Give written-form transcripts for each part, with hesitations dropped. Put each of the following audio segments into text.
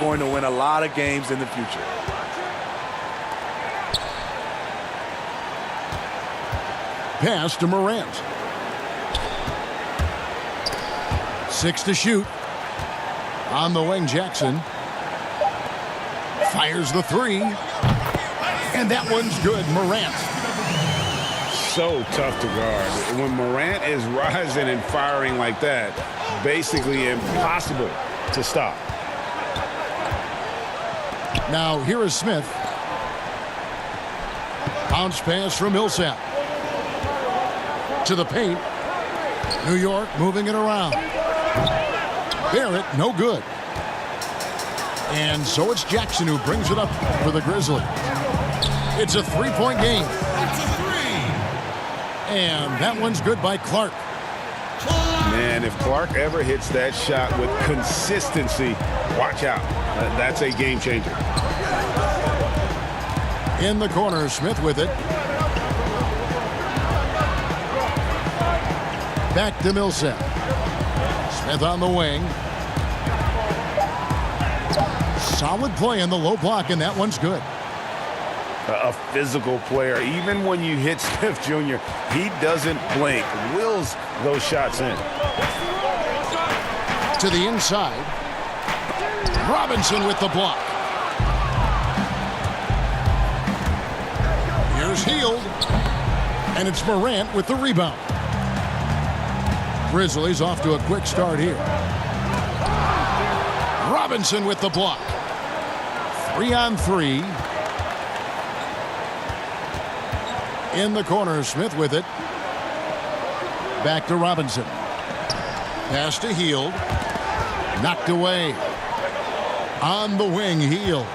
going to win a lot of games in the future. Pass to Morant. 6 to shoot. On the wing, Jackson. Fires the 3. And that one's good. Morant. So tough to guard. When Morant is rising and firing like that, basically impossible to stop. Now here is Smith. Bounce pass from Millsap. To the paint. New York moving it around. Barrett, no good. And so it's Jackson who brings it up for the Grizzlies. It's a three-point game. And that one's good by Clark. Man, if Clark ever hits that shot with consistency, watch out. That's a game changer. In the corner, Smith with it. Back to Millsap. Smith on the wing. Solid play in the low block, and that one's good. A physical player. Even when you hit Smith Jr., he doesn't blink. Wills those shots in. To the inside. Robinson with the block. Here's Hield. And it's Morant with the rebound. Grizzlies off to a quick start here. Robinson with the block. 3-on-3. In the corner, Smith with it. Back to Robinson. Pass to Hield. Knocked away. On the wing, Hield.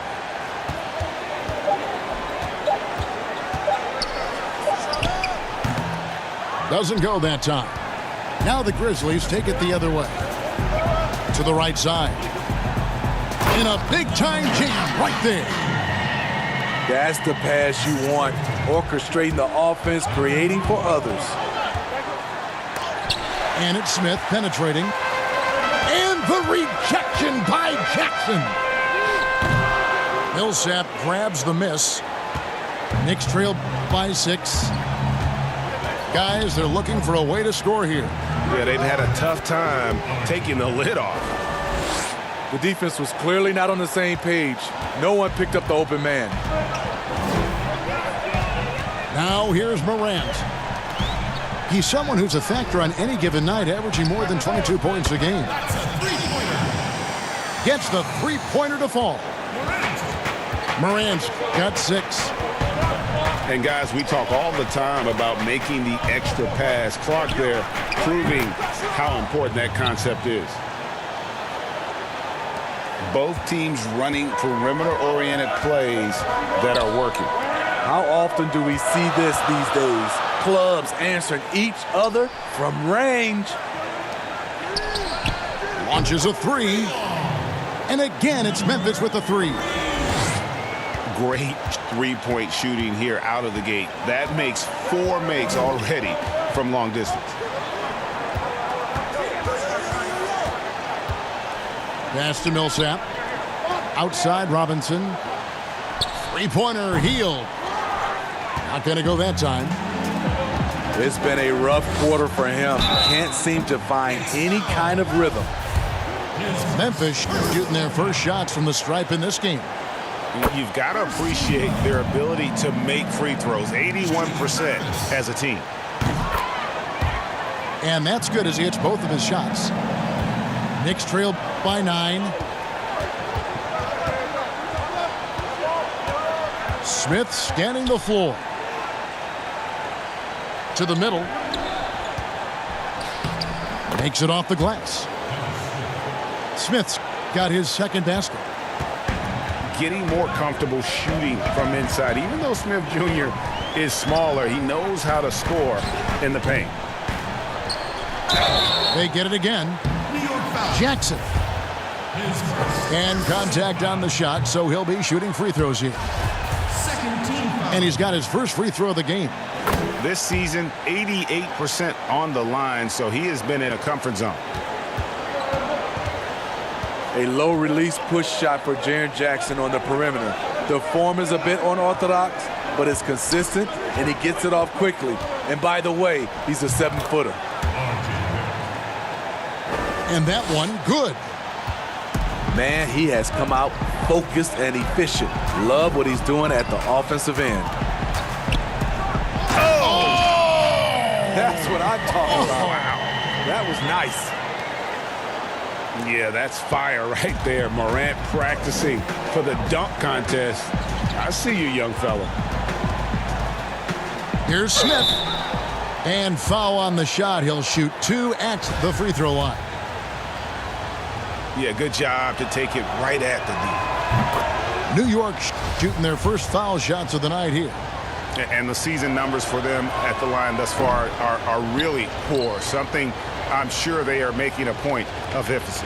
Doesn't go that time. Now the Grizzlies take it the other way. To the right side. In a big-time jam right there. That's the pass you want. Orchestrating the offense, creating for others. And it's Smith penetrating. And the rejection by Jackson. Millsap grabs the miss. Knicks trail by 6. Guys, they're looking for a way to score here. Yeah, they've had a tough time taking the lid off. The defense was clearly not on the same page. No one picked up the open man. Now here's Morant. He's someone who's a factor on any given night, averaging more than 22 points a game. Gets the three-pointer to fall. Morant's got 6. And guys, we talk all the time about making the extra pass. Clark there proving how important that concept is. Both teams running perimeter-oriented plays that are working. How often do we see this these days? Clubs answering each other from range. Launches a 3. And again, it's Memphis with the 3. Great three-point shooting here out of the gate. That makes 4 makes already from long distance. Pass to Millsap. Outside Robinson. Three-pointer, Hield. Not going to go that time. It's been a rough quarter for him. Can't seem to find any kind of rhythm. Memphis shooting their first shots from the stripe in this game. You've got to appreciate their ability to make free throws. 81% as a team. And that's good as he hits both of his shots. Knicks trail by 9. Smith scanning the floor. To the middle. Makes it off the glass. Smith's got his second basket. Getting more comfortable shooting from inside. Even though Smith Jr. is smaller, he knows how to score in the paint. They get it again. Jackson. And contact on the shot, so he'll be shooting free throws here. And he's got his first free throw of the game. This season, 88% on the line, so he has been in a comfort zone. A low-release push shot for Jaren Jackson on the perimeter. The form is a bit unorthodox, but it's consistent, and he gets it off quickly. And by the way, he's a 7-footer. And that one, good. Man, he has come out focused and efficient. Love what he's doing at the offensive end. Oh! That's what I'm talking about. Wow. That was nice. Yeah, that's fire right there. Morant practicing for the dunk contest. I see you, young fella. Here's Smith. And foul on the shot. He'll shoot 2 at the free throw line. Yeah, good job to take it right at the D. New York shooting their first foul shots of the night here. And the season numbers for them at the line thus far are really poor. Something I'm sure they are making a point of emphasis.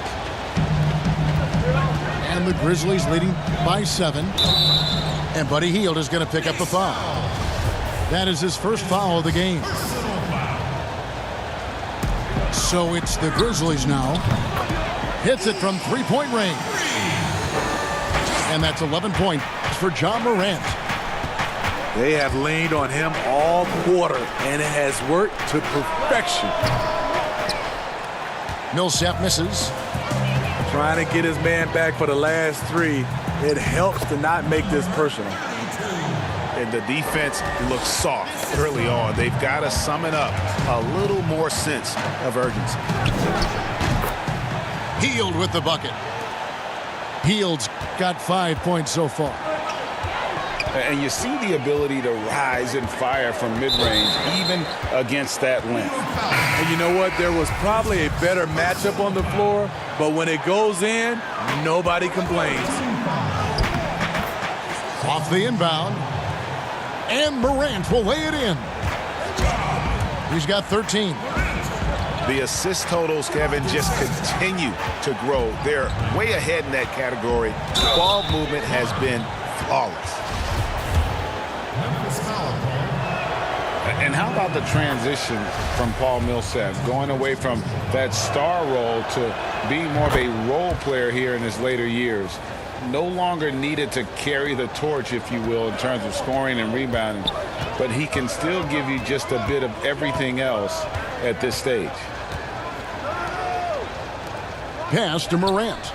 And the Grizzlies leading by 7. And Buddy Hield is going to pick up the foul. That is his first foul of the game. So it's the Grizzlies now. Hits it from 3-point range. And that's 11 points for John Morant. They have leaned on him all quarter, and it has worked to perfection. Millsap misses. Trying to get his man back for the last 3. It helps to not make this personal. And the defense looks soft early on. They've got to summon up a little more sense of urgency. Hield with the bucket. Hield's got 5 points so far. And you see the ability to rise and fire from mid-range, even against that length. And you know what? There was probably a better matchup on the floor, but when it goes in, nobody complains. Off the inbound. And Morant will lay it in. He's got 13. The assist totals, Kevin, just continue to grow. They're way ahead in that category. Ball movement has been flawless. And how about the transition from Paul Millsap, going away from that star role to being more of a role player here in his later years? No longer needed to carry the torch, if you will, in terms of scoring and rebounding, but he can still give you just a bit of everything else at this stage. Pass to Morant.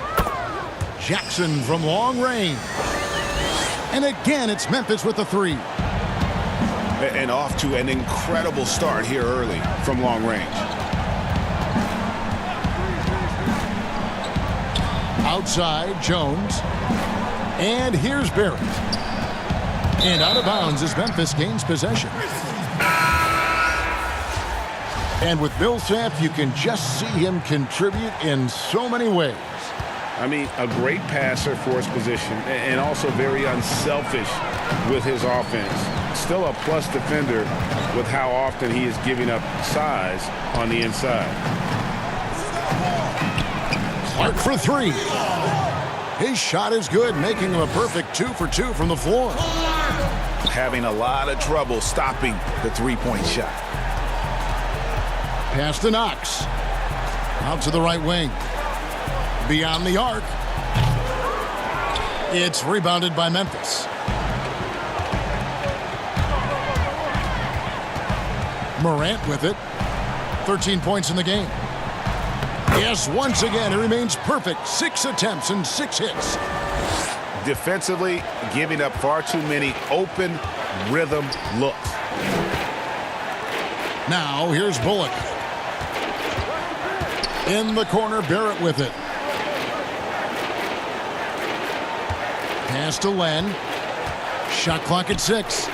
Jackson from long range. And again, it's Memphis with the 3. And off to an incredible start here early from long range. Outside, Jones. And here's Barrett. And out of bounds as Memphis gains possession. And with Millsap, you can just see him contribute in so many ways. I mean, a great passer for his position and also very unselfish with his offense. Still a plus defender with how often he is giving up size on the inside. Clark for 3. His shot is good, making him a perfect 2 for 2 from the floor. Having a lot of trouble stopping the 3-point shot. Pass to Knox. Out to the right wing. Beyond the arc. It's rebounded by Memphis. Morant with it. 13 points in the game. Yes, once again, he remains perfect. 6 attempts and 6 hits. Defensively, giving up far too many open rhythm looks. Now, here's Bullock. In the corner, Barrett with it. Pass to Len. Shot clock at 6.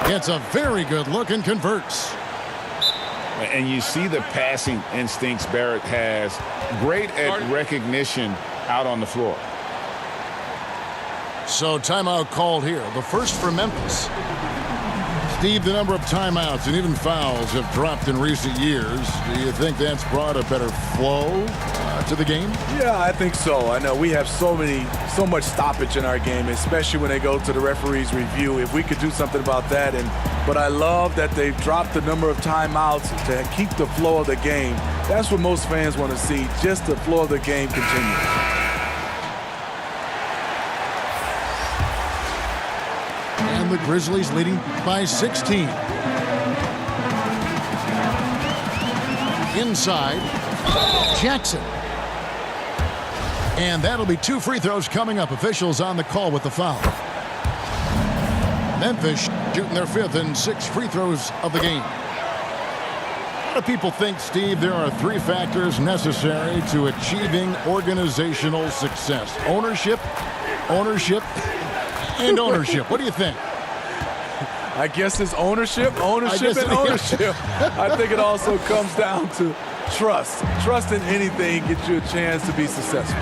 It's a very good look and converts. And you see the passing instincts Barrett has. Great at recognition out on the floor. So timeout called here. The first for Memphis. Steve, the number of timeouts and even fouls have dropped in recent years. Do you think that's brought a better flow to the game? Yeah, I think so. I know we have so much stoppage in our game, especially when they go to the referee's review. If we could do something about that, but I love that they've dropped the number of timeouts to keep the flow of the game. That's what most fans want to see, just the flow of the game continue. And the Grizzlies leading by 16. Inside, Jackson. And that'll be 2 free throws coming up. Officials on the call with the foul. Memphis shooting their 5th and 6 free throws of the game. A lot of people think, Steve, there are 3 factors necessary to achieving organizational success. Ownership, and ownership. What do you think? I guess it's ownership. I think it also comes down to trust. Trust in anything gets you a chance to be successful.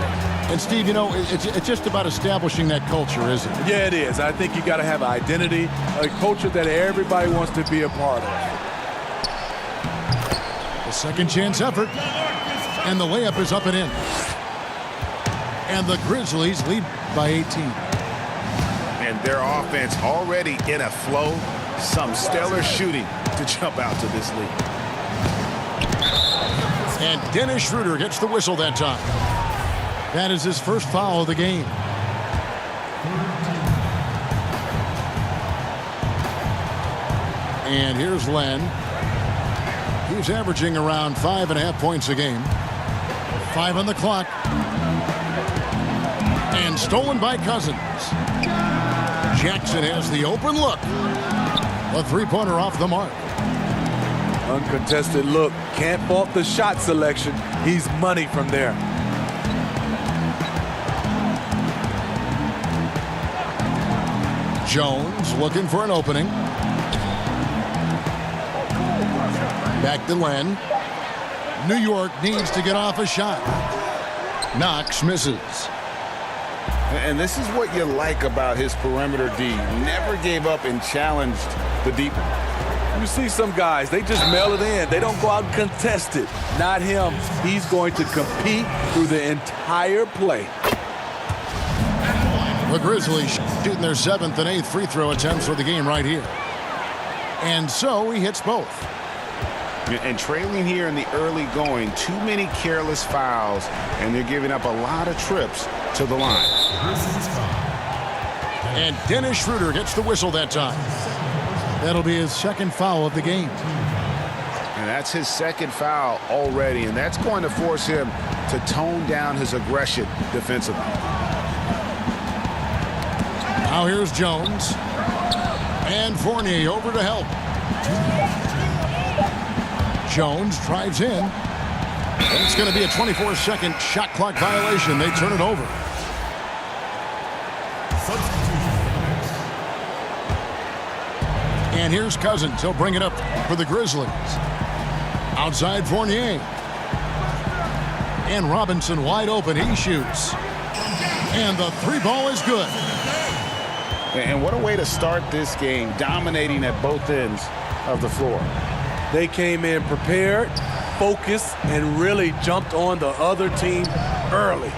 And Steve, you know, it's just about establishing that culture, isn't it? Yeah, it is. I think you got to have an identity, a culture that everybody wants to be a part of. A second chance effort. And the layup is up and in. And the Grizzlies lead by 18. And their offense already in a flow. Some stellar shooting to jump out to this lead. And Dennis Schroeder gets the whistle that time. That is his first foul of the game. And here's Len. He's averaging around 5.5 points a game. 5 on the clock. And stolen by Cousins. Jackson has the open look. A 3-pointer off the mark. Uncontested look. Can't fault the shot selection. He's money from there. Jones looking for an opening. Back to Len. New York needs to get off a shot. Knox misses. And this is what you like about his perimeter D. Never gave up and challenged the deep. You see some guys, they just mail it in. They don't go out and contest it. Not him. He's going to compete through the entire play. The Grizzlies shooting their 7th and 8th free throw attempts for the game right here. And so he hits both. And trailing here in the early going, too many careless fouls, and they're giving up a lot of trips to the line. And Dennis Schroeder gets the whistle that time. That'll be his 2nd foul of the game. And that's his 2nd foul already, and that's going to force him to tone down his aggression defensively. Now here's Jones. And Fournier over to help. Jones drives in. And it's going to be a 24-second shot clock violation. They turn it over. And here's Cousins. He'll bring it up for the Grizzlies. Outside Fournier. And Robinson wide open. He shoots. And the 3-ball is good. And what a way to start this game, dominating at both ends of the floor. They came in prepared, focused, and really jumped on the other team early.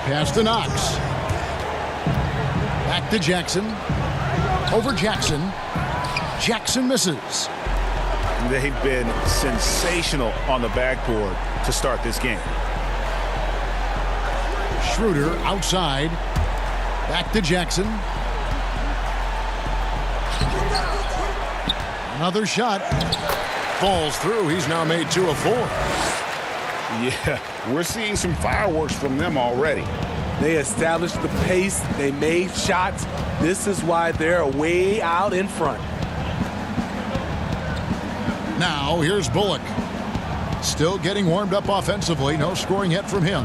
Pass to Knox. Back to Jackson. Over Jackson. Jackson misses. They've been sensational on the backboard to start this game. Schroeder outside. Back to Jackson. Another shot. Falls through. He's now made 2 of 4. Yeah, we're seeing some fireworks from them already. They established the pace. They made shots. This is why they're way out in front. Now here's Bullock. Still getting warmed up offensively. No scoring yet from him.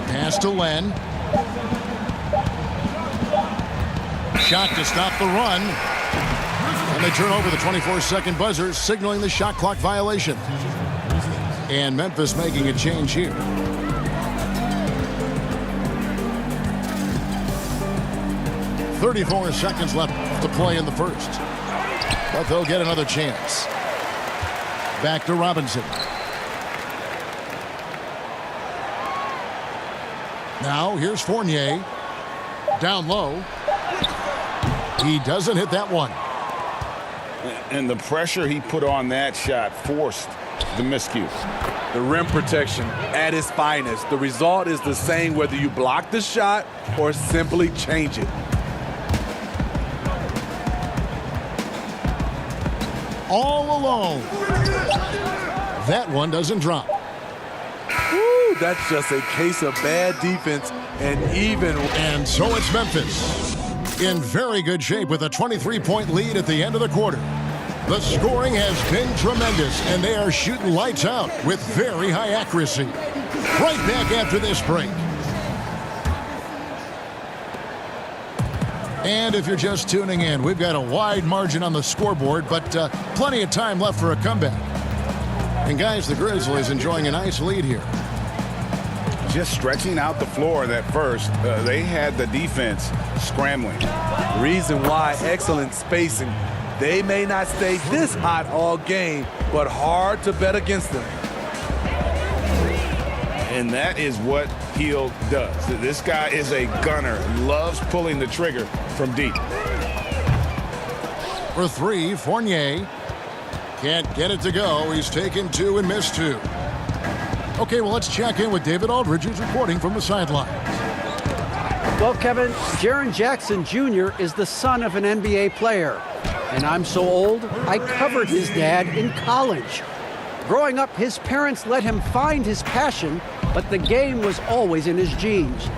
Pass to Len. Shot to stop the run. And they turn over the 24-second buzzer, signaling the shot clock violation. And Memphis making a change here. 34 seconds left to play in the first. But they'll get another chance. Back to Robinson. Now here's Fournier. Down low. He doesn't hit that one. And the pressure he put on that shot forced the miscue. The rim protection at its finest. The result is the same whether you block the shot or simply change it. All alone. That one doesn't drop. Woo, that's just a case of bad defense and even. And so it's Memphis in very good shape with a 23-point lead at the end of the quarter. The scoring has been tremendous, and they are shooting lights out with very high accuracy. Right back after this break. And if you're just tuning in, we've got a wide margin on the scoreboard, but plenty of time left for a comeback. And guys, the Grizzlies enjoying a nice lead here. Just stretching out the floor that first. They had the defense scrambling. Reason why, excellent spacing. They may not stay this hot all game, but hard to bet against them. And that is what Hield does. This guy is a gunner, loves pulling the trigger from deep. For three, Fournier can't get it to go. He's taken two and missed two. Okay, well, let's check in with David Aldridge, who's reporting from the sidelines. Well, Kevin, Jaren Jackson Jr. is the son of an NBA player. And I'm so old, I covered his dad in college. Growing up, his parents let him find his passion, but the game was always in his genes.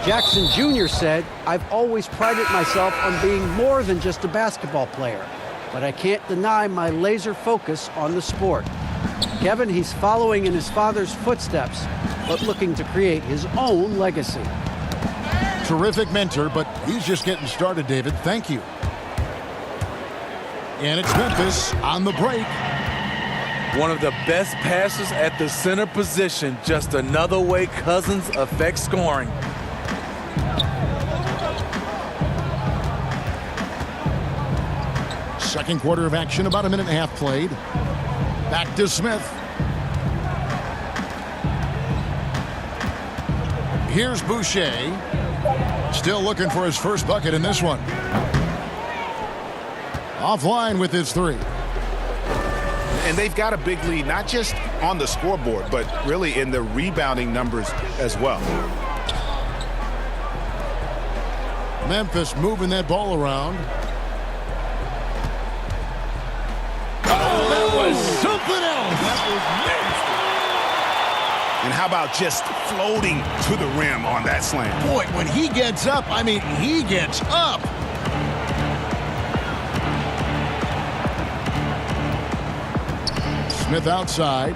Jackson Jr. said, "I've always prided myself on being more than just a basketball player, but I can't deny my laser focus on the sport." Kevin, he's following in his father's footsteps, but looking to create his own legacy. Terrific mentor, but he's just getting started, David. Thank you. And it's Memphis on the break. One of the best passes at the center position. Just another way Cousins affects scoring. Second quarter of action, about a minute and a half played. Back to Smith. Here's Boucher. Still looking for his first bucket in this one. Offline with his three. And they've got a big lead, not just on the scoreboard, but really in the rebounding numbers as well. Memphis moving that ball around. Oh, that was something else. That was nasty. And how about just floating to the rim on that slam? Boy, when he gets up, I mean, he gets up. Smith outside.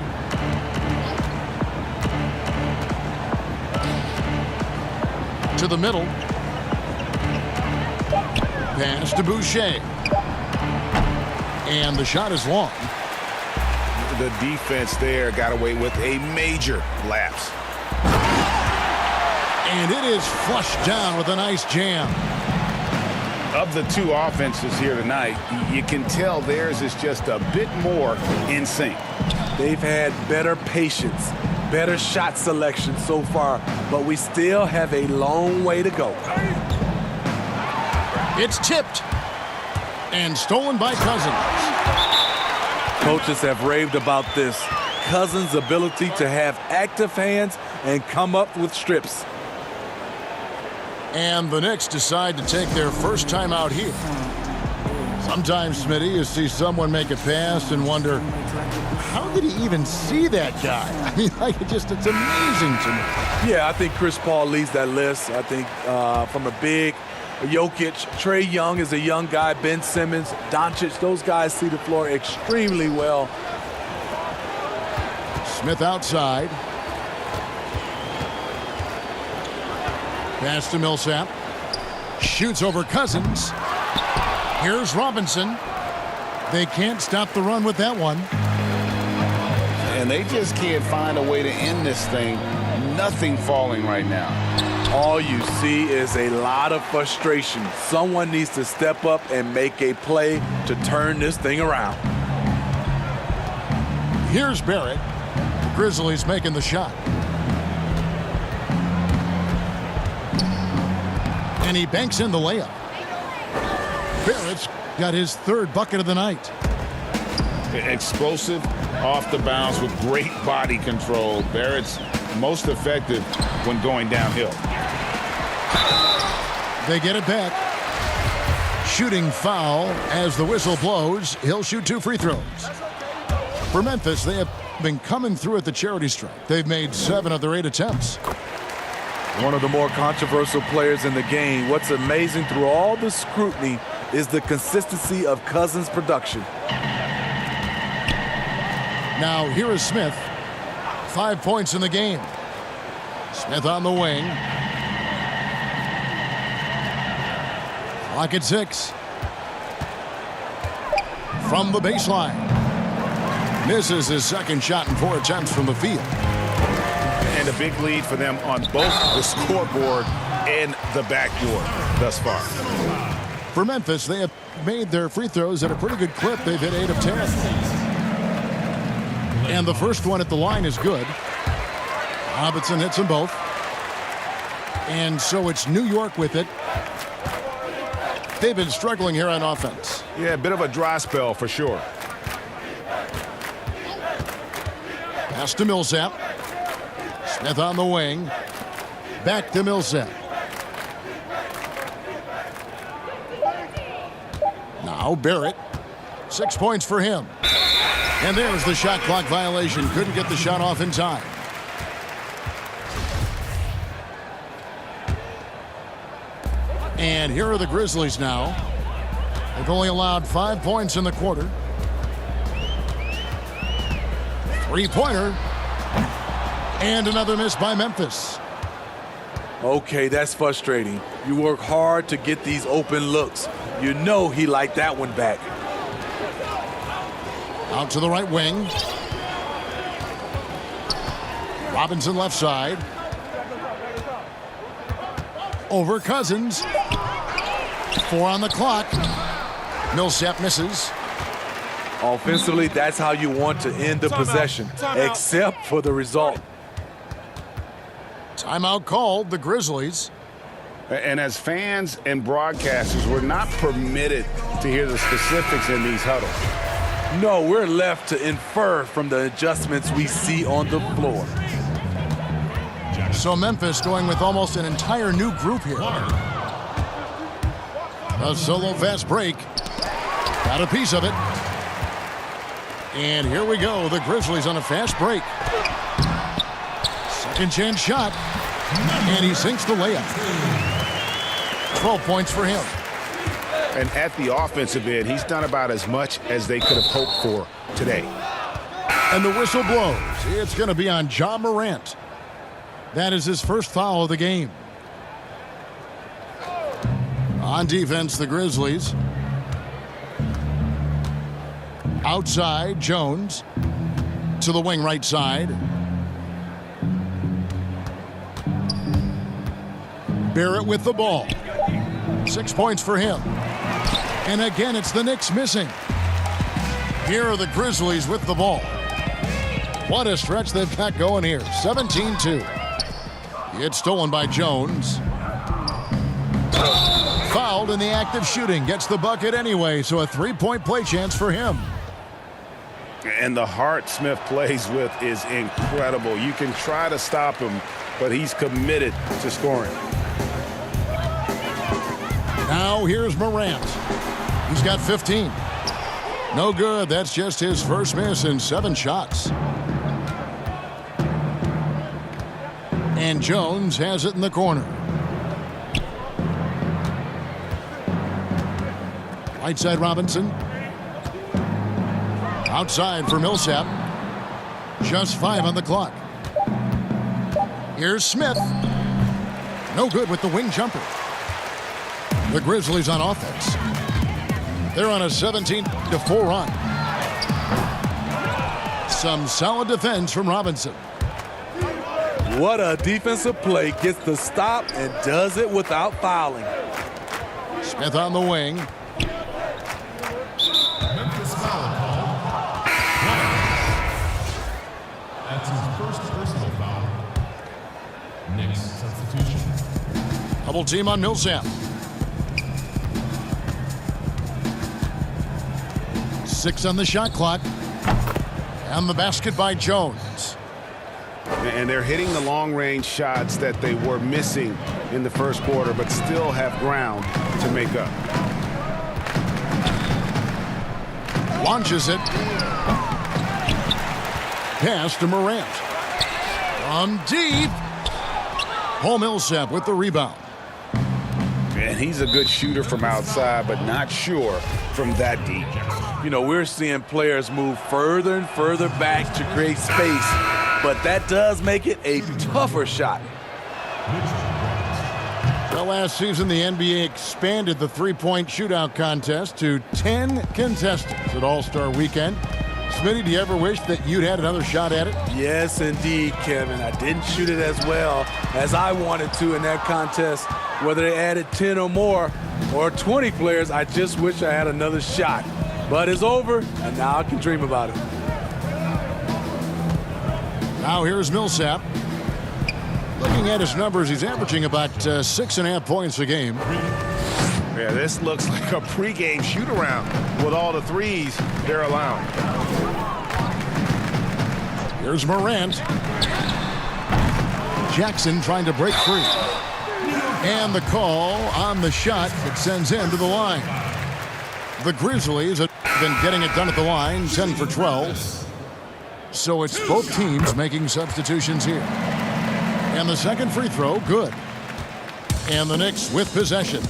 To the middle. Pass to Boucher. And the shot is long. The defense there got away with a major lapse. And it is flushed down with a nice jam. Of the two offenses here tonight, you can tell theirs is just a bit more in sync. They've had better patience, better shot selection so far, but we still have a long way to go. It's tipped and stolen by Cousins. Coaches have raved about this. Cousins' ability to have active hands and come up with strips. And the Knicks decide to take their first time out here. Sometimes, Smitty, you see someone make a pass and wonder, how did he even see that guy? I mean, it's amazing to me. Yeah, I think Chris Paul leads that list. I think from a big Jokic, Trae Young is a young guy, Ben Simmons, Doncic, those guys see the floor extremely well. Smith outside. Pass to Millsap. Shoots over Cousins. Here's Robinson. They can't stop the run with that one. And they just can't find a way to end this thing. Nothing falling right now. All you see is a lot of frustration. Someone needs to step up and make a play to turn this thing around. Here's Barrett. The Grizzlies making the shot. And he banks in the layup. Barrett's got his third bucket of the night. Explosive off the bounce with great body control. Barrett's most effective when going downhill. They get it back. Shooting foul as the whistle blows. He'll shoot 2 free throws. For Memphis, they have been coming through at the charity stripe. They've made 7 of their 8 attempts. One of the more controversial players in the game. What's amazing through all the scrutiny is the consistency of Cousins' production. Now here is Smith. 5 points in the game. Smith on the wing. Clock at 6. From the baseline. Misses his second shot in 4 attempts from the field. And a big lead for them on both the scoreboard and the backboard thus far. For Memphis, they have made their free throws at a pretty good clip. They've hit 8 of 10. And the first one at the line is good. Robinson hits them both. And so it's New York with it. They've been struggling here on offense. Yeah, a bit of a dry spell for sure. Pass to Millsap. Smith on the wing. Back to Millsap. Now Barrett. 6 points for him. And there's the shot clock violation. Couldn't get the shot off in time. And here are the Grizzlies now. They've only allowed 5 points in the quarter. 3-pointer. And another miss by Memphis. Okay, that's frustrating. You work hard to get these open looks. You know he liked that one back. Out to the right wing. Robinson left side. Over Cousins. 4 on the clock. Millsap misses. Offensively, that's how you want to end the possession, except for the result. Timeout called, the Grizzlies. And as fans and broadcasters, we're not permitted to hear the specifics in these huddles. No, we're left to infer from the adjustments we see on the floor. So Memphis going with almost an entire new group here. A solo fast break. Got a piece of it. And here we go. The Grizzlies on a fast break. Second chance shot. And he sinks the layup. 12 points for him. And at the offensive end, he's done about as much as they could have hoped for today. And the whistle blows. It's going to be on Ja Morant. That is his first foul of the game. On defense, the Grizzlies. Outside, Jones. To the wing right side. Barrett with the ball. 6 points for him. And again, it's the Knicks missing. Here are the Grizzlies with the ball. What a stretch they've got going here. 17-2. It's stolen by Jones. Fouled in the act of shooting. Gets the bucket anyway, so a 3-point play chance for him. And the heart Smith plays with is incredible. You can try to stop him, but he's committed to scoring. Now here's Morant. He's got 15. No good. That's just his first miss in 7 shots. And Jones has it in the corner. Right side Robinson. Outside for Millsap. Just 5 on the clock. Here's Smith. No good with the wing jumper. The Grizzlies on offense. They're on a 17-4 run. Some solid defense from Robinson. What a defensive play. Gets the stop and does it without fouling. Smith on the wing. Memphis foul call. That's his first personal foul. Knicks substitution. Double team on Millsap. 6 on the shot clock. And the basket by Jones. And they're hitting the long-range shots that they were missing in the first quarter, but still have ground to make up. Launches it. Pass to Morant. From deep. Paul Millsap with the rebound. And he's a good shooter from outside, but not sure from that deep. You know, we're seeing players move further and further back to create space, but that does make it a tougher shot. Well, last season, the NBA expanded the three-point shootout contest to 10 contestants at All-Star Weekend. Smitty, do you ever wish that you'd had another shot at it? Yes, indeed, Kevin. I didn't shoot it as well as I wanted to in that contest. Whether they added 10 or more or 20 players, I just wish I had another shot. But it's over, and now I can dream about it. Now here's Millsap. Looking at his numbers, he's averaging about 6.5 points a game. Yeah, this looks like a pregame shoot-around with all the threes they're allowing. Here's Morant. Jackson trying to break free. And the call on the shot that sends him to the line. The Grizzlies have been getting it done at the line, 10 for 12. So it's both teams making substitutions here. And the second free throw, good. And the Knicks with possession.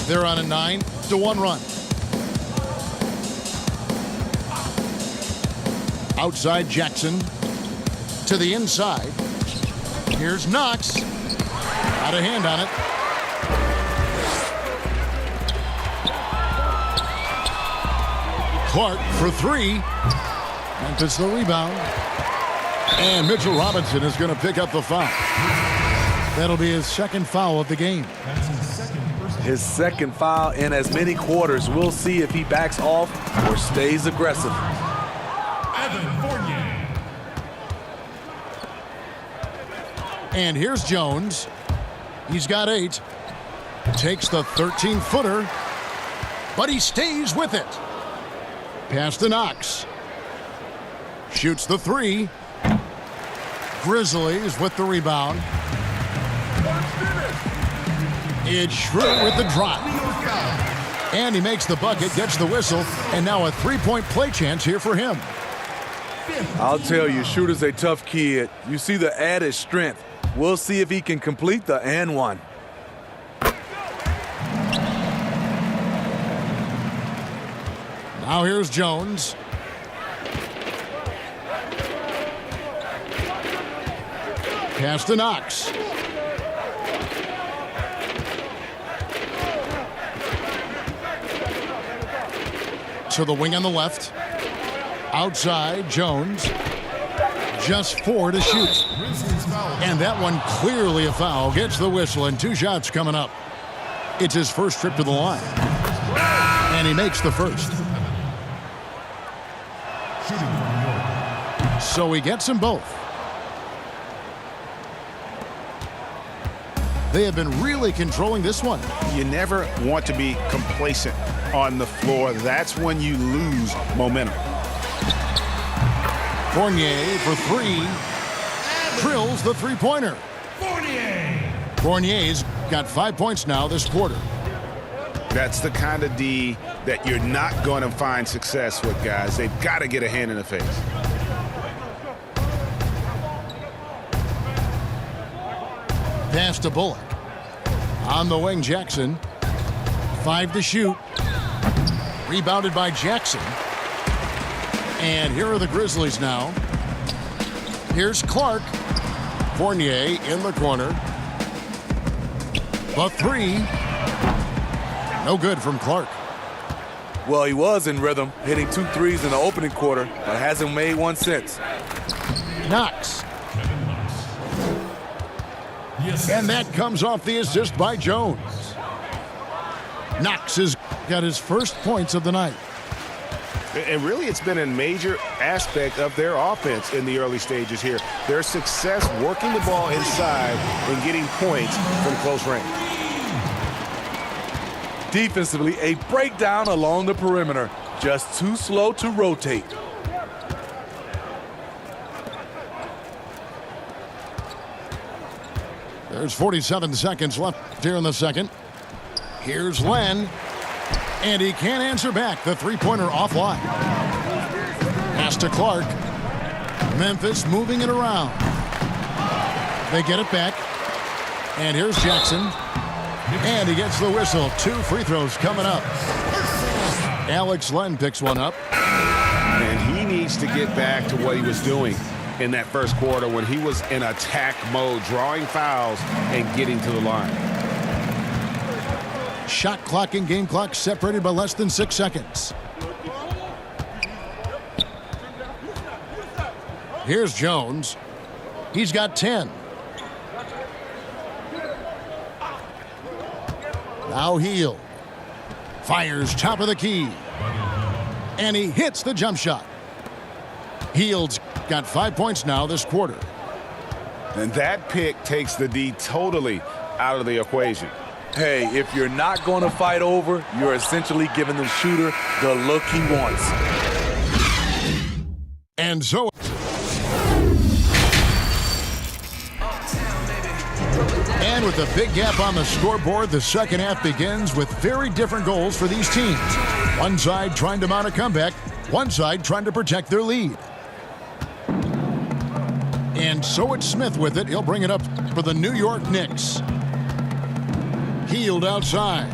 They're on a 9-1 run. Outside Jackson. To the inside. Here's Knox. Got a hand on it. Clark for 3. Memphis the rebound. And Mitchell Robinson is going to pick up the foul. That'll be his second foul of the game. His second foul in as many quarters. We'll see if he backs off or stays aggressive. And here's Jones. He's got 8. Takes the 13-footer. But he stays with it. Pass to Knox. Shoots the 3. Grizzlies with the rebound. It's Schroeder with the drop. And he makes the bucket, gets the whistle, and now a three-point play chance here for him. I'll tell you, Schroeder's a tough kid. You see the added strength. We'll see if he can complete the and one. Now here's Jones. Pass to Knox. To the wing on the left. Outside, Jones. Just 4 to shoot. And that one clearly a foul. Gets the whistle and 2 shots coming up. It's his first trip to the line. And he makes the first. So he gets them both. They have been really controlling this one. You never want to be complacent on the floor. That's when you lose momentum. Fournier for 3. Drills the three-pointer. Fournier's got 5 points now this quarter. That's the kind of D that you're not going to find success with, guys. They've got to get a hand in the face. Pass to Bullock. On the wing, Jackson. 5 to shoot. Rebounded by Jackson. And here are the Grizzlies now. Here's Clark. Fournier in the corner. The 3. No good from Clark. Well, he was in rhythm, hitting 2 threes in the opening quarter, but hasn't made one since. Knox. And that comes off the assist by Jones. Knox has got his first points of the night. And really, it's been a major aspect of their offense in the early stages here. Their success working the ball inside and getting points from close range. Defensively, a breakdown along the perimeter. Just too slow to rotate. There's 47 seconds left here in the second. Here's Len. And he can't answer back. The three-pointer offline. Pass to Clark. Memphis moving it around. They get it back. And here's Jackson. And he gets the whistle. 2 free throws coming up. Alex Len picks one up. And he needs to get back to what he was doing in that first quarter when he was in attack mode, drawing fouls and getting to the line. Shot clock and game clock separated by less than 6 seconds. Here's Jones. He's got 10. Now Hield. Fires top of the key. And he hits the jump shot. Hield's got 5 points now this quarter. And that pick takes the D totally out of the equation. Hey, if you're not going to fight over, you're essentially giving the shooter the look he wants. And so... And with a big gap on the scoreboard, the second half begins with very different goals for these teams. One side trying to mount a comeback, one side trying to protect their lead. And so it's Smith with it. He'll bring it up for the New York Knicks. Hield outside.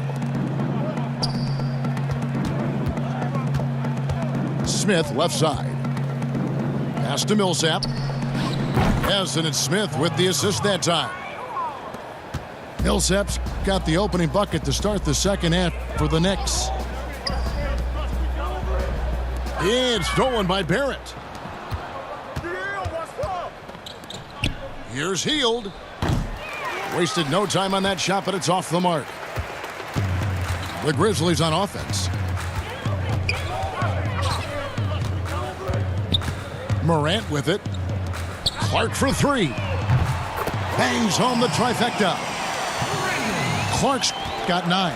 Smith left side. Pass to Millsap. Yes, and it's Smith with the assist that time. Millsap's got the opening bucket to start the second half for the Knicks. It's stolen by Barrett. Here's Hield. Wasted no time on that shot, but it's off the mark. The Grizzlies on offense. Morant with it. Clark for 3. Bangs home the trifecta. Clark's got 9.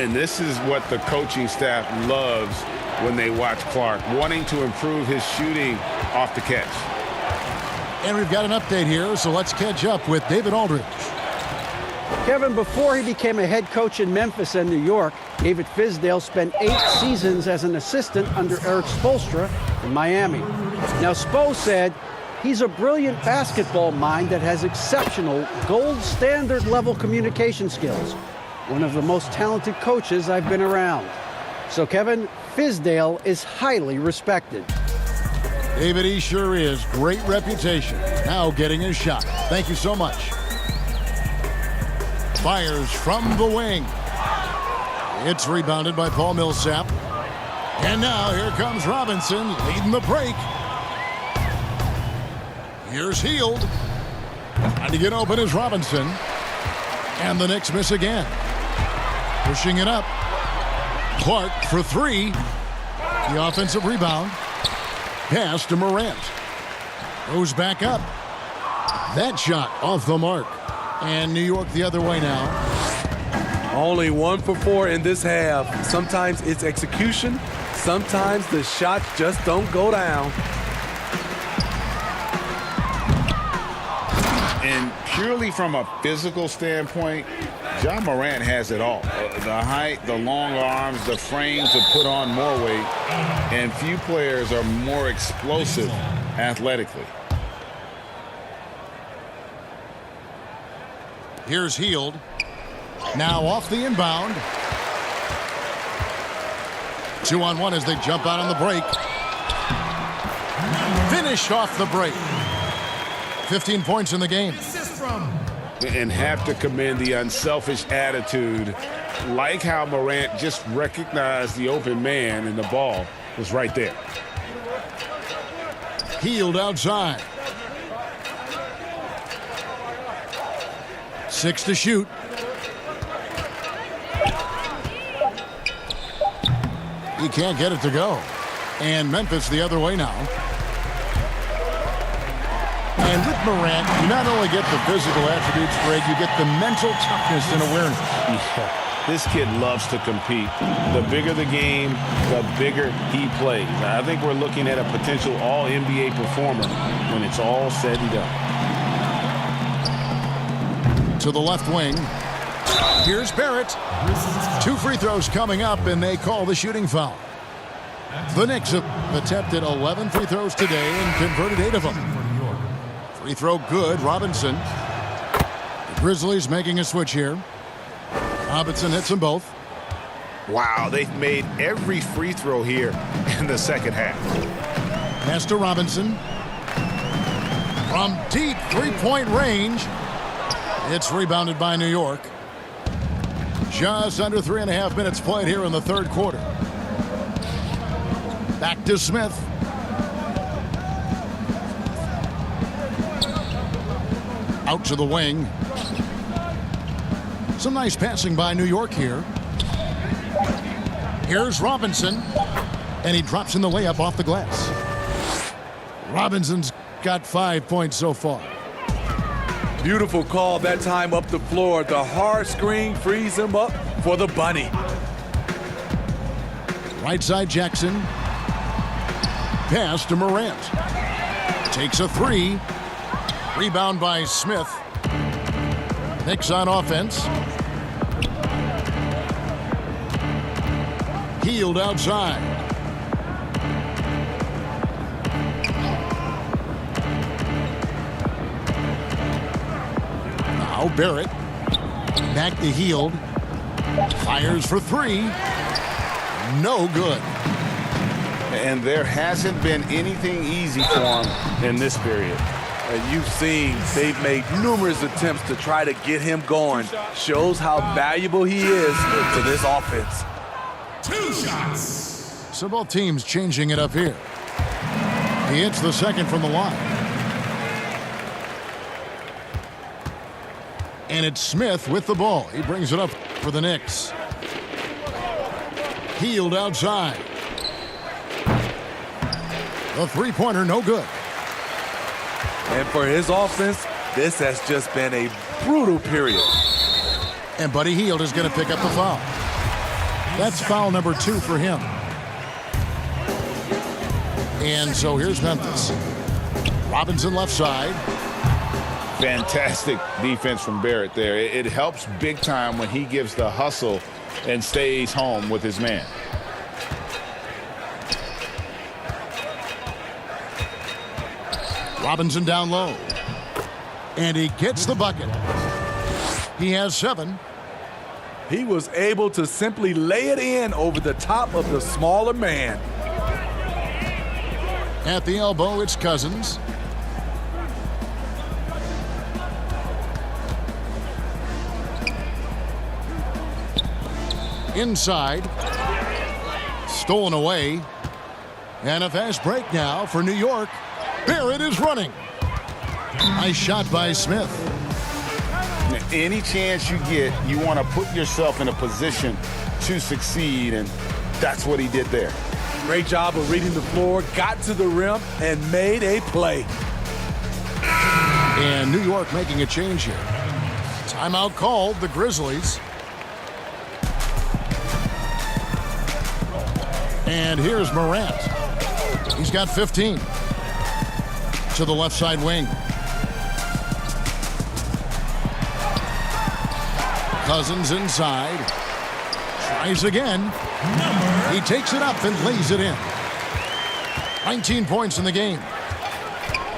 And this is what the coaching staff loves when they watch Clark, wanting to improve his shooting off the catch. And we've got an update here, so let's catch up with David Aldridge. Kevin, before he became a head coach in Memphis and New York, David Fizdale spent 8 seasons as an assistant under Eric Spoelstra in Miami. Now, Spo said he's a brilliant basketball mind that has exceptional gold standard level communication skills. One of the most talented coaches I've been around. So, Kevin, Fizdale is highly respected. David, he sure is. Great reputation. Now getting his shot. Thank you so much. Fires from the wing. It's rebounded by Paul Millsap. And now here comes Robinson leading the break. Here's Hield. Trying to get open is Robinson. And the Knicks miss again. Pushing it up. Clark for 3. The offensive rebound. Pass to Morant. Goes back up. That shot off the mark. And New York the other way now. Only 1 for 4 in this half. Sometimes it's execution. Sometimes the shots just don't go down. And purely from a physical standpoint, Ja Morant has it all. The height, the long arms, the frame to put on more weight. And few players are more explosive athletically. Here's Hield. Now off the inbound. 2-on-1 as they jump out on the break. Finished off the break. 15 points in the game. And have to commend the unselfish attitude, like how Morant just recognized the open man and the ball was right there. Hield outside. 6 to shoot. He can't get it to go. And Memphis the other way now. And with Morant, you not only get the physical attributes, Greg, you get the mental toughness and awareness. Yeah. This kid loves to compete. The bigger the game, the bigger he plays. I think we're looking at a potential all-NBA performer when it's all said and done. To the left wing. Here's Barrett. 2 free throws coming up, and they call the shooting foul. The Knicks have attempted 11 free throws today and converted 8 of them. Free throw good, Robinson. The Grizzlies making a switch here. Robinson hits them both. Wow, they've made every free throw here in the second half. Pass to Robinson. From deep three-point range. It's rebounded by New York. Just under 3.5 minutes played here in the third quarter. Back to Smith. Out to the wing. Some nice passing by New York here. Here's Robinson. And he drops in the layup off the glass. Robinson's got 5 points so far. Beautiful call that time up the floor. The hard screen frees him up for the bunny. Right side Jackson. Pass to Morant. Takes a 3. Rebound by Smith. Knicks on offense. Healed outside. Now Barrett. Back to Healed. Fires for 3. No good. And there hasn't been anything easy for him in this period. And you've seen they've made numerous attempts to try to get him going. Shows how valuable he is to this offense. 2 shots. So both teams changing it up here. He hits the second from the line. And it's Smith with the ball. He brings it up for the Knicks. Healed outside. The three-pointer no good. And for his offense, this has just been a brutal period. And Buddy Hield is going to pick up the foul. That's foul number 2 for him. And so here's Memphis. Robinson left side. Fantastic defense from Barrett there. It helps big time when he gives the hustle and stays home with his man. Robinson down low. And he gets the bucket. He has 7. He was able to simply lay it in over the top of the smaller man. At the elbow, it's Cousins. Inside. Stolen away. And a fast break now for New York. Barrett is running. Nice shot by Smith. Any chance you get, you want to put yourself in a position to succeed, and that's what he did there. Great job of reading the floor, got to the rim, and made a play. And New York making a change here. Timeout called, the Grizzlies. And here's Morant. He's got 15. To the left side wing. Cousins inside. Tries again. He takes it up and lays it in. 19 points in the game.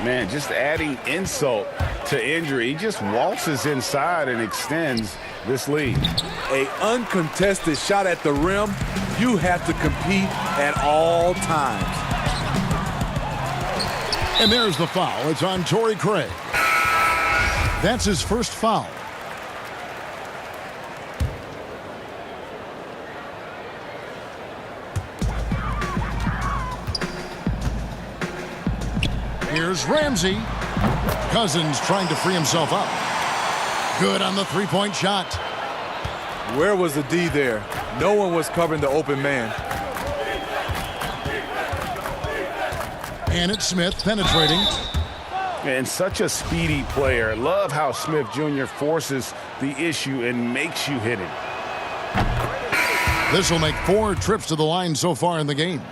Man, just adding insult to injury. He just waltzes inside and extends this lead. An uncontested shot at the rim. You have to compete at all times. And there's the foul. It's on Torrey Craig. That's his first foul. Here's Ramsey. Cousins trying to free himself up. Good on the three-point shot. Where was the D there? No one was covering the open man. And it's Smith penetrating. And such a speedy player. Love how Smith Jr. forces the issue and makes you hit him. This will make 4 trips to the line so far in the game.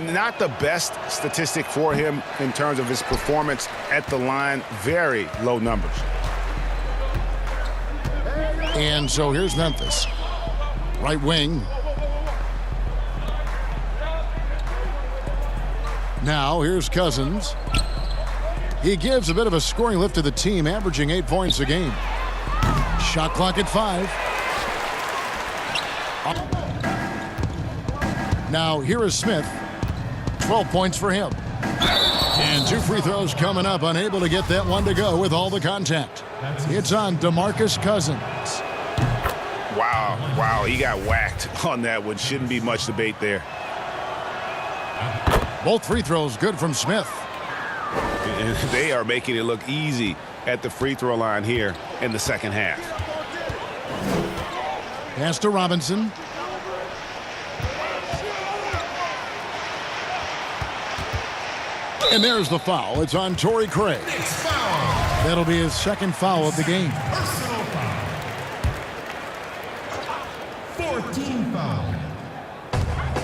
Not the best statistic for him in terms of his performance at the line. Very low numbers. And so here's Memphis. Right wing. Now here's Cousins. He gives a bit of a scoring lift to the team, averaging 8 points a game. Shot clock at 5. Now here is Smith. 12 points for him. And 2 free throws coming up, unable to get that one to go with all the contact. It's on DeMarcus Cousins. Wow, he got whacked on that one. Shouldn't be much debate there. Both free throws good from Smith. And they are making it look easy at the free throw line here in the second half. Pass to Robinson. And there's the foul. It's on Torrey Craig. That'll be his second foul of the game. Personal foul. 14 foul.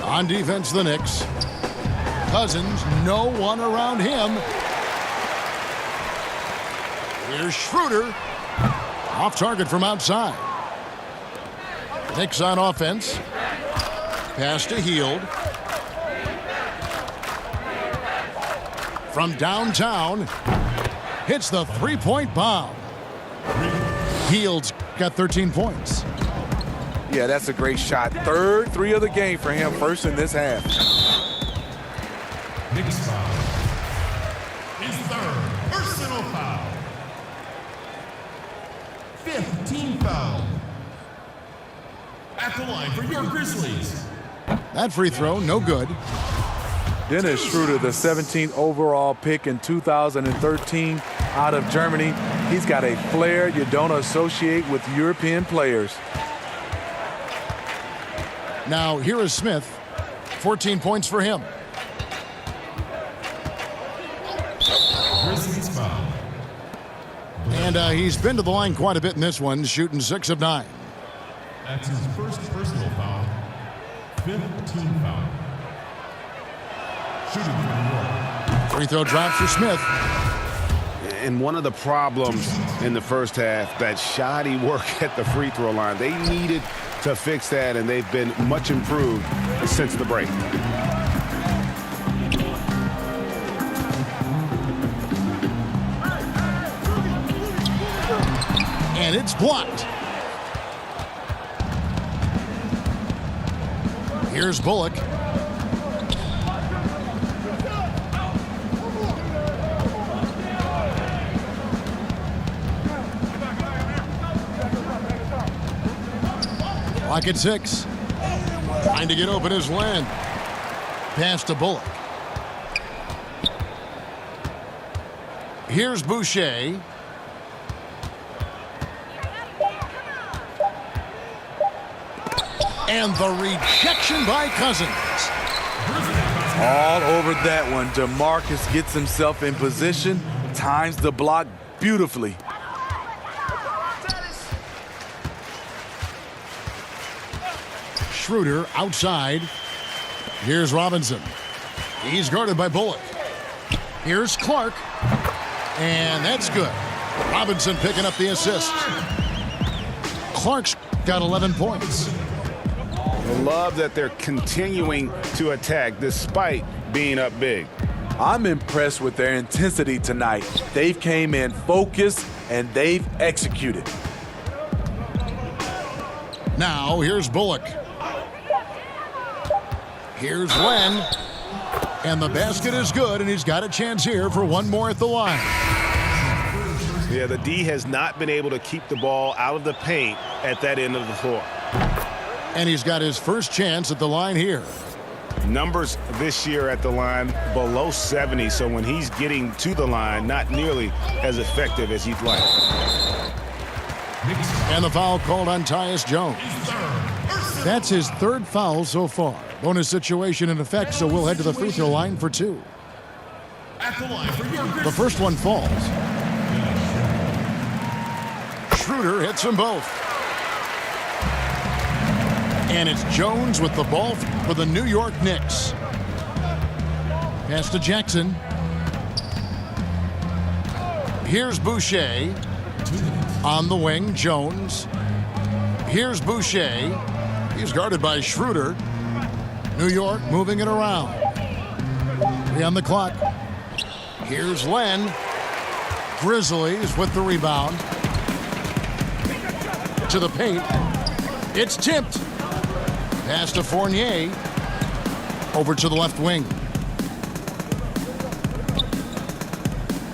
On defense, the Knicks. Cousins, no one around him. Here's Schroeder. Off target from outside. Knicks on offense. Pass to Hield. From downtown, hits the three-point bomb. Hield's got 13 points. Yeah, that's a great shot. Third 3 of the game for him, first in this half. Knicks foul. His third personal foul. 5th team foul. At the line for your Grizzlies. That free throw, no good. Dennis Schroeder, the 17th overall pick in 2013 out of Germany. He's got a flair you don't associate with European players. Now here is Smith. 14 points for him. Grizzlies foul. And he's been to the line quite a bit in this one, shooting 6 of 9. That's his first personal foul. 5th team foul. Shooting for New York. Free throw drops for Smith. And one of the problems in the first half, that shoddy work at the free throw line. They needed to fix that, and they've been much improved since the break. And it's blocked. Here's Bullock. Clock at 6. Trying to get open is Len. Pass to Bullock. Here's Boucher. And the rejection by Cousins. All over that one. DeMarcus gets himself in position, times the block beautifully. Schroeder outside. Here's Robinson. He's guarded by Bullock. Here's Clark. And that's good. Robinson picking up the assist. Clark's got 11 points. I love that they're continuing to attack despite being up big. I'm impressed with their intensity tonight. They've came in focused and they've executed. Now here's Bullock. Here's Len. And the basket is good, and he's got a chance here for one more at the line. Yeah, the D has not been able to keep the ball out of the paint at that end of the floor. And he's got his first chance at the line here. Numbers this year at the line below 70, so when he's getting to the line, not nearly as effective as he'd like. And the foul called on Tyus Jones. That's his third foul so far. Bonus situation in effect, so we'll head to the free throw line for two. The first one falls. Schroeder hits them both. And it's Jones with the ball for the New York Knicks. Pass to Jackson. Here's Boucher. On the wing, Jones. Here's Boucher. He's guarded by Schroeder. New York moving it around. 3 on the clock. Here's Len. Grizzlies with the rebound. To the paint. It's tipped. Pass to Fournier. Over to the left wing.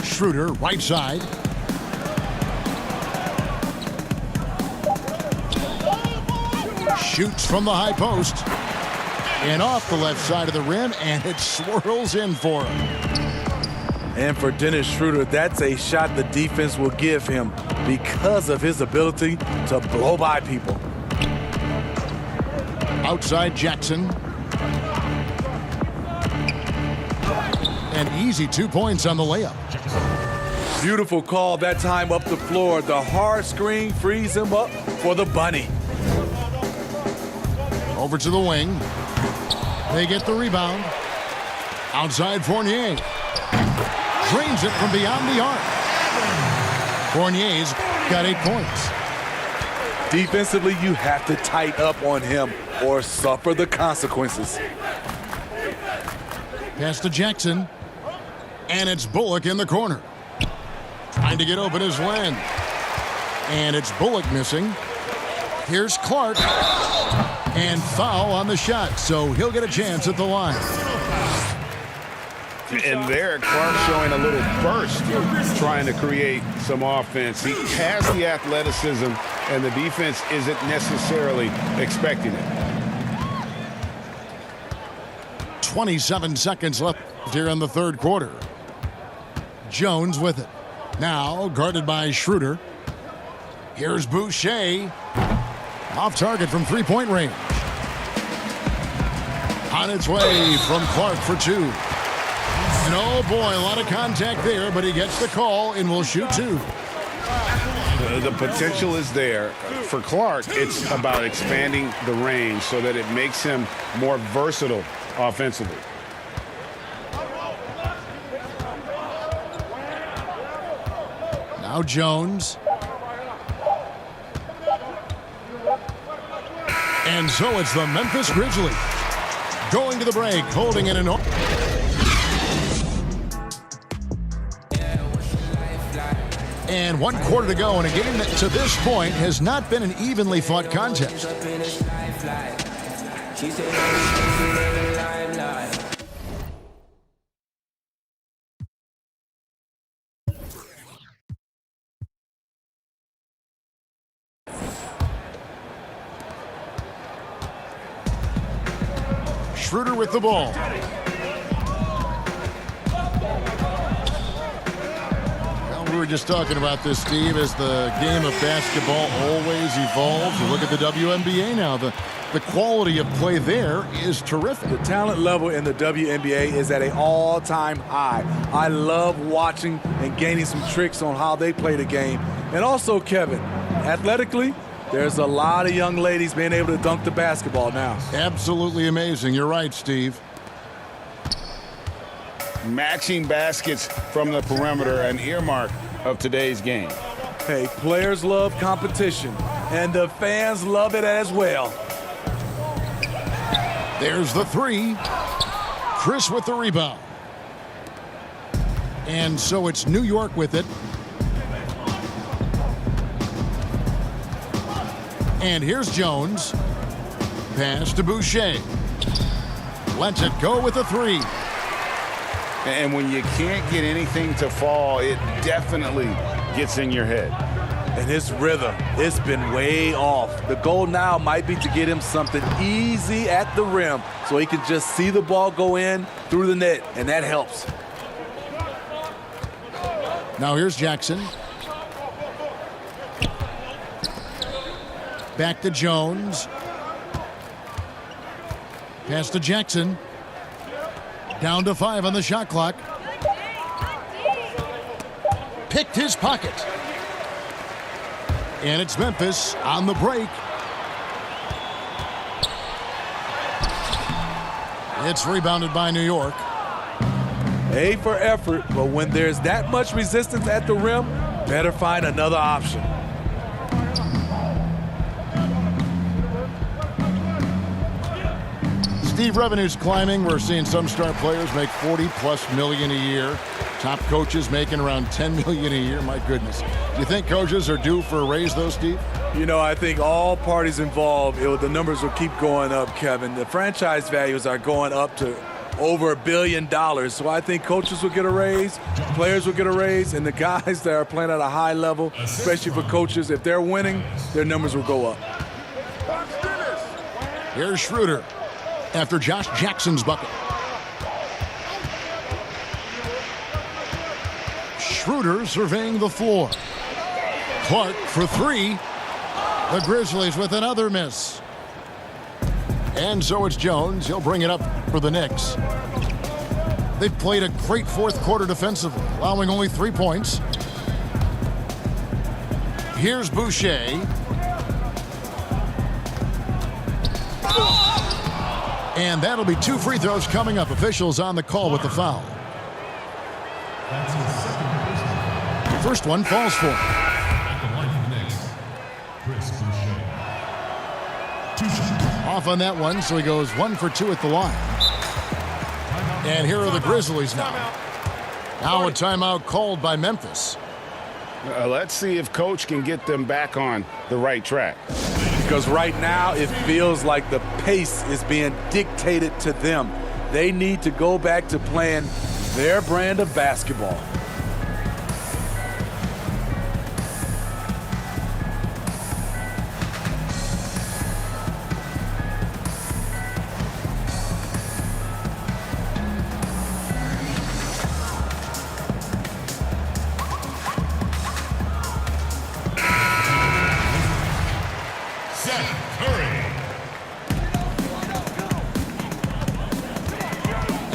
Schroeder, right side. Shoots from the high post. And off the left side of the rim, and it swirls in for him. And for Dennis Schroeder, that's a shot the defense will give him because of his ability to blow by people. Outside Jackson. An easy 2 points on the layup. Beautiful call that time up the floor. The hard screen frees him up for the bunny. Over to the wing. They get the rebound. Outside Fournier. Drains it from beyond the arc. Fournier's got 8 points. Defensively, you have to tighten up on him or suffer the consequences. Pass to Jackson. And it's Bullock in the corner. Trying to get open is Len. And it's Bullock missing. Here's Clark. And foul on the shot, so he'll get a chance at the line. And there, Clark showing a little burst, trying to create some offense. He has the athleticism, and the defense isn't necessarily expecting it. 27 seconds left here in the third quarter. Jones with it. Now guarded by Schroeder. Here's Boucher. Off target from three-point range. On its way from Clark for two. And oh boy, a lot of contact there, but he gets the call and will shoot two. The potential is there. For Clark, it's about expanding the range so that it makes him more versatile offensively. Now Jones. And so it's the Memphis Grizzlies going to the break, holding it in. And 1 quarter to go in a game that to this point has not been an evenly fought contest. Schroeder with the ball. Well, we were just talking about this, Steve, as the game of basketball always evolves. You look at the WNBA now. The quality of play there is terrific. The talent level in the WNBA is at an all-time high. I love watching and gaining some tricks on how they play the game. And also, Kevin, athletically, there's a lot of young ladies being able to dunk the basketball now. Absolutely amazing. You're right, Steve. Matching baskets from the perimeter, an earmark of today's game. Hey, players love competition, and the fans love it as well. There's the three. Chris with the rebound. And so it's New York with it. And here's Jones. Pass to Boucher. Lets it go with a three. And when you can't get anything to fall, it definitely gets in your head. And his rhythm, it's been way off. The goal now might be to get him something easy at the rim so he can just see the ball go in through the net, and that helps. Now here's Jackson. Back to Jones. Pass to Jackson. Down to 5 on the shot clock. Picked his pocket. And it's Memphis on the break. It's rebounded by New York. A for effort, but when there's that much resistance at the rim, better find another option. Steve, revenue's climbing. We're seeing some star players make $40+ million a year. Top coaches making around $10 million a year. My goodness. Do you think coaches are due for a raise, though, Steve? You know, I think all parties involved, the numbers will keep going up, Kevin. The franchise values are going up to over $1 billion. So I think coaches will get a raise, players will get a raise, and the guys that are playing at a high level, especially for coaches, if they're winning, their numbers will go up. Here's Schroeder after Josh Jackson's bucket. Schroeder surveying the floor. Clark for 3. The Grizzlies with another miss. And so it's Jones. He'll bring it up for the Knicks. They've played a great fourth quarter defensively, allowing only 3 points. Here's Boucher. And that'll be 2 free throws coming up. Officials on the call with the foul. That's his second personal. First one falls for him. At the line of the Knicks, Grizz Boucher. 2 shots. Off on that one, so he goes 1 for 2 at the line. And here are the Grizzlies now. Now a timeout called by Memphis. Let's see if Coach can get them back on the right track. Because right now it feels like the pace is being dictated to them. They need to go back to playing their brand of basketball.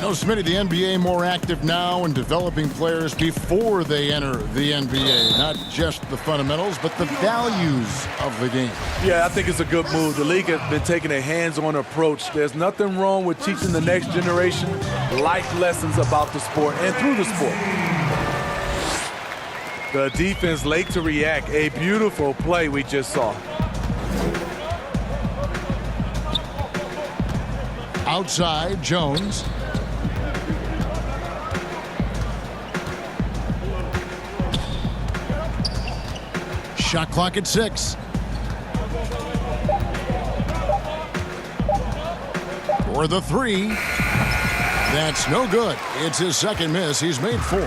Smitty, the NBA more active now in developing players before they enter the NBA. Not just the fundamentals, but the values of the game. Yeah, I think it's a good move. The league has been taking a hands-on approach. There's nothing wrong with teaching the next generation life lessons about the sport and through the sport. The defense late to react. A beautiful play we just saw. Outside, Jones. Shot clock at 6. For the 3. That's no good. It's his second miss. He's made 4.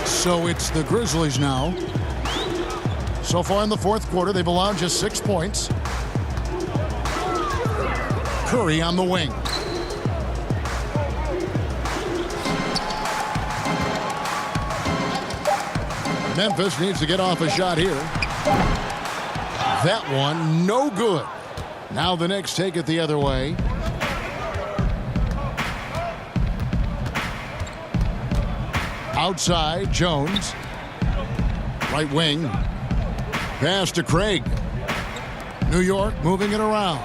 So it's the Grizzlies now. So far in the fourth quarter, they've allowed just 6 points. Curry on the wing. Memphis needs to get off a shot here. That one, no good. Now the Knicks take it the other way. Outside, Jones. Right wing. Pass to Craig. New York moving it around.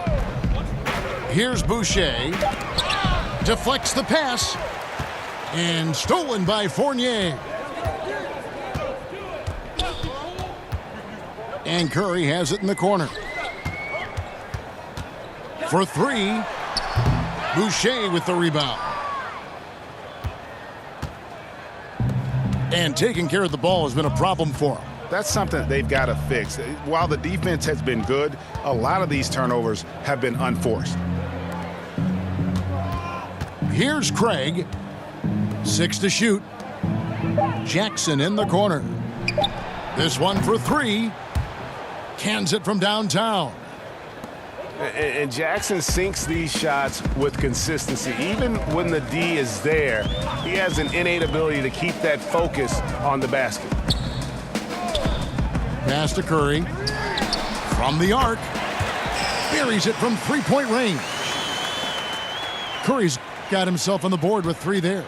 Here's Boucher. Deflects the pass. And stolen by Fournier. And Curry has it in the corner. For 3, Boucher with the rebound. And taking care of the ball has been a problem for him. That's something they've got to fix. While the defense has been good, a lot of these turnovers have been unforced. Here's Craig. 6 to shoot. Jackson in the corner. This one for 3. Cans it from downtown. And Jackson sinks these shots with consistency. Even when the D is there, he has an innate ability to keep that focus on the basket. Pass to Curry. From the arc. Buries it from three-point range. Curry's got himself on the board with 3 there.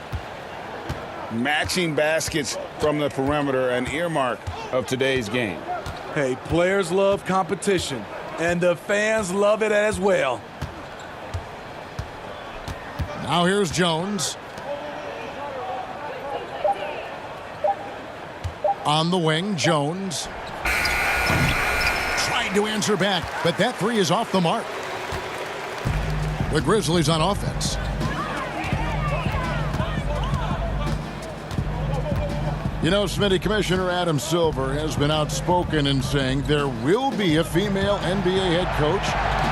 Matching baskets from the perimeter, an earmark of today's game. Hey, players love competition, and the fans love it as well. Now here's Jones. On the wing, Jones. Trying to answer back, but that 3 is off the mark. The Grizzlies on offense. You know, Smitty, Commissioner Adam Silver has been outspoken in saying there will be a female NBA head coach,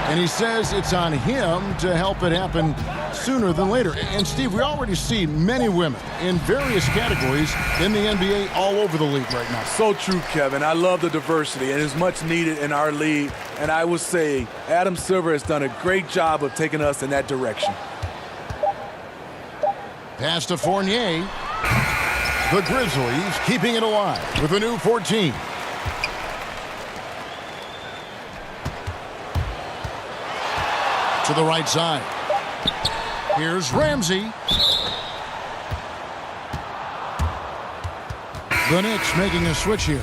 and he says it's on him to help it happen sooner than later. And, Steve, we already see many women in various categories in the NBA all over the league right now. So true, Kevin. I love the diversity, and it's much needed in our league. And I would say Adam Silver has done a great job of taking us in that direction. Pass to Fournier. The Grizzlies keeping it alive with a new 14. To the right side. Here's Ramsey. The Knicks making a switch here.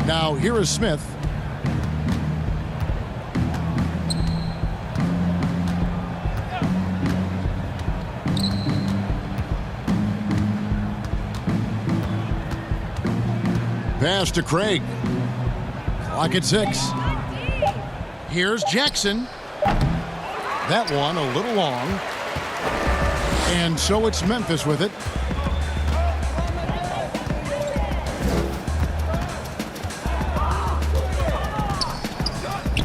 Now here is Smith. Pass to Craig. Clock at 6. Here's Jackson. That one a little long. And so it's Memphis with it.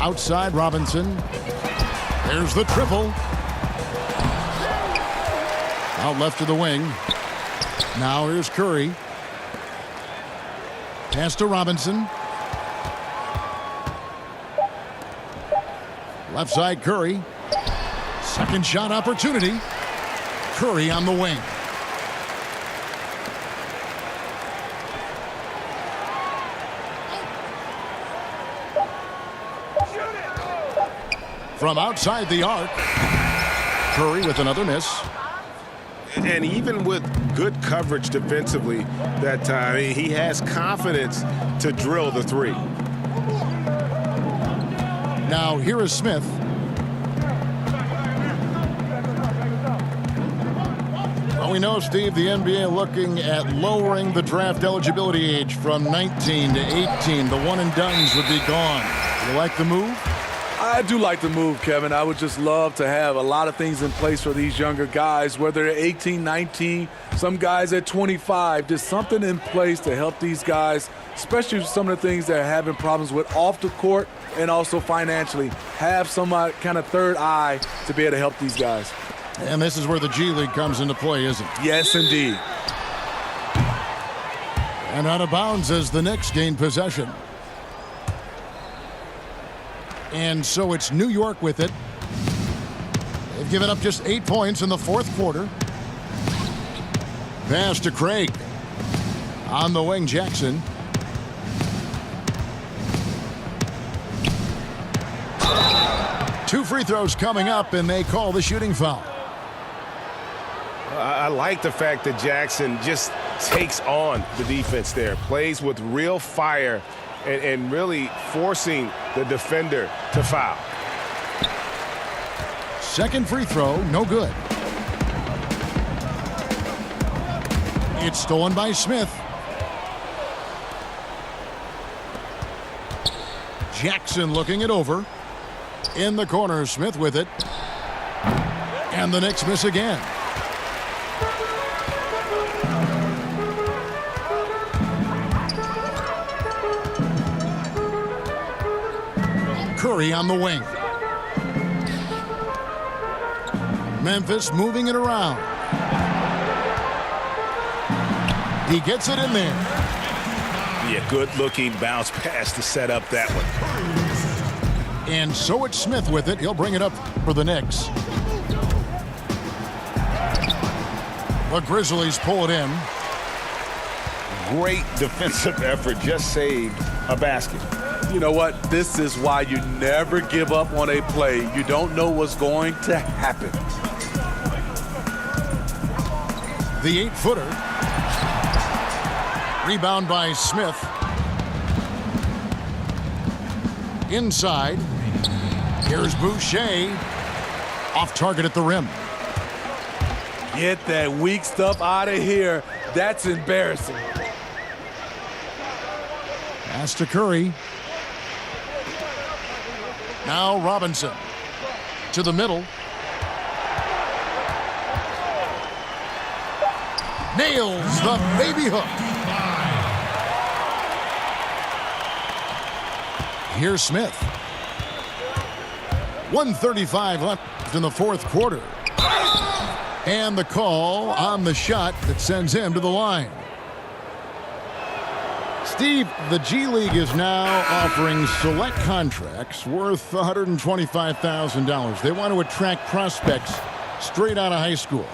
Outside Robinson. There's the triple. Out left to the wing. Now here's Curry. Pass to Robinson. Left side Curry. Second shot opportunity. Curry on the wing. From outside the arc. Curry with another miss. And even with good coverage defensively that time, he has confidence to drill the 3. Now here is Smith. Well, we know, Steve, the NBA looking at lowering the draft eligibility age from 19 to 18. The one and dones would be gone. You like the move? I do like the move, Kevin. I would just love to have a lot of things in place for these younger guys, whether they're 18, 19, some guys at 25. Just something in place to help these guys, especially some of the things they're having problems with off the court and also financially. Have some kind of third eye to be able to help these guys. And this is where the G League comes into play, isn't it? Yes, indeed. And out of bounds as the Knicks gain possession. And so it's New York with it. They've given up just 8 points in the fourth quarter. Pass to Craig. On the wing, Jackson. Two free throws coming up, and they call the shooting foul. I like the fact that Jackson just takes on the defense there, plays with real fire, and really forcing the defender to foul. Second free throw, no good. It's stolen by Smith. Jackson looking it over. In the corner, Smith with it. And the Knicks miss again. Curry on the wing. Memphis moving it around. He gets it in there. Yeah, good-looking bounce pass to set up that one. And so it's Smith with it. He'll bring it up for the Knicks. The Grizzlies pull it in. great defensive effort just saved a basket. You know what? This is why you never give up on a play. You don't know what's going to happen. The 8-footer. Rebound by Smith. Inside. Here's Boucher. Off target at the rim. Get that weak stuff out of here. That's embarrassing. Pass to Curry. Now Robinson. To the middle. Nails the baby hook. Here's Smith. 1:35 left in the fourth quarter. And the call on the shot that sends him to the line. Steve, the G League is now offering select contracts worth $125,000. They want to attract prospects straight out of high school.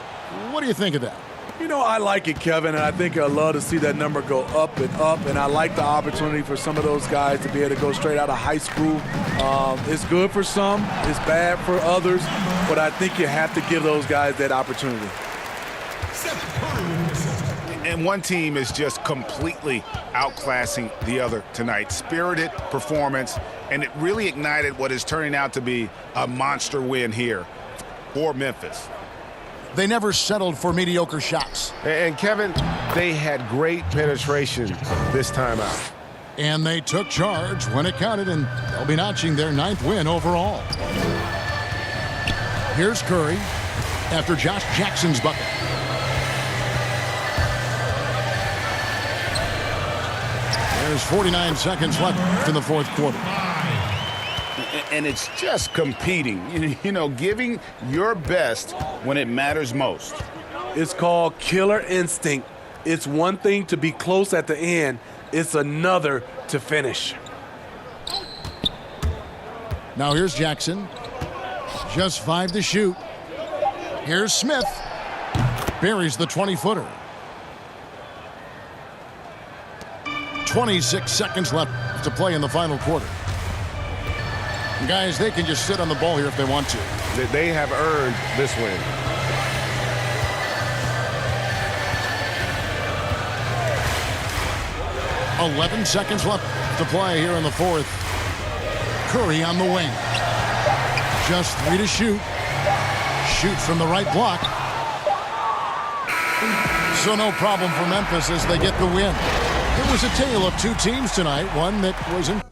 What do you think of that? You know, I like it, Kevin, and I think I'd love to see that number go up and up, and I like the opportunity for some of those guys to be able to go straight out of high school. It's good for some, it's bad for others, but I think you have to give those guys that opportunity. And one team is just completely outclassing the other tonight. Spirited performance, and it really ignited what is turning out to be a monster win here for Memphis. They never settled for mediocre shots. And Kevin, they had great penetration this time out. And they took charge when it counted, and they'll be notching their 9th win overall. Here's Curry after Josh Jackson's bucket. There's 49 seconds left in the fourth quarter. And it's just competing, you know, giving your best when it matters most. It's called killer instinct. It's one thing to be close at the end. It's another to finish. Now here's Jackson. Just 5 to shoot. Here's Smith. Buries the 20-footer. 26 seconds left to play in the final quarter. Guys, they can just sit on the ball here if they want to. They have earned this win. .11 seconds left to play here in the fourth. Curry on the wing. Just 3 to shoot. Shoot from the right block. So no problem for Memphis as they get the win. It was a tale of two teams tonight, one that was in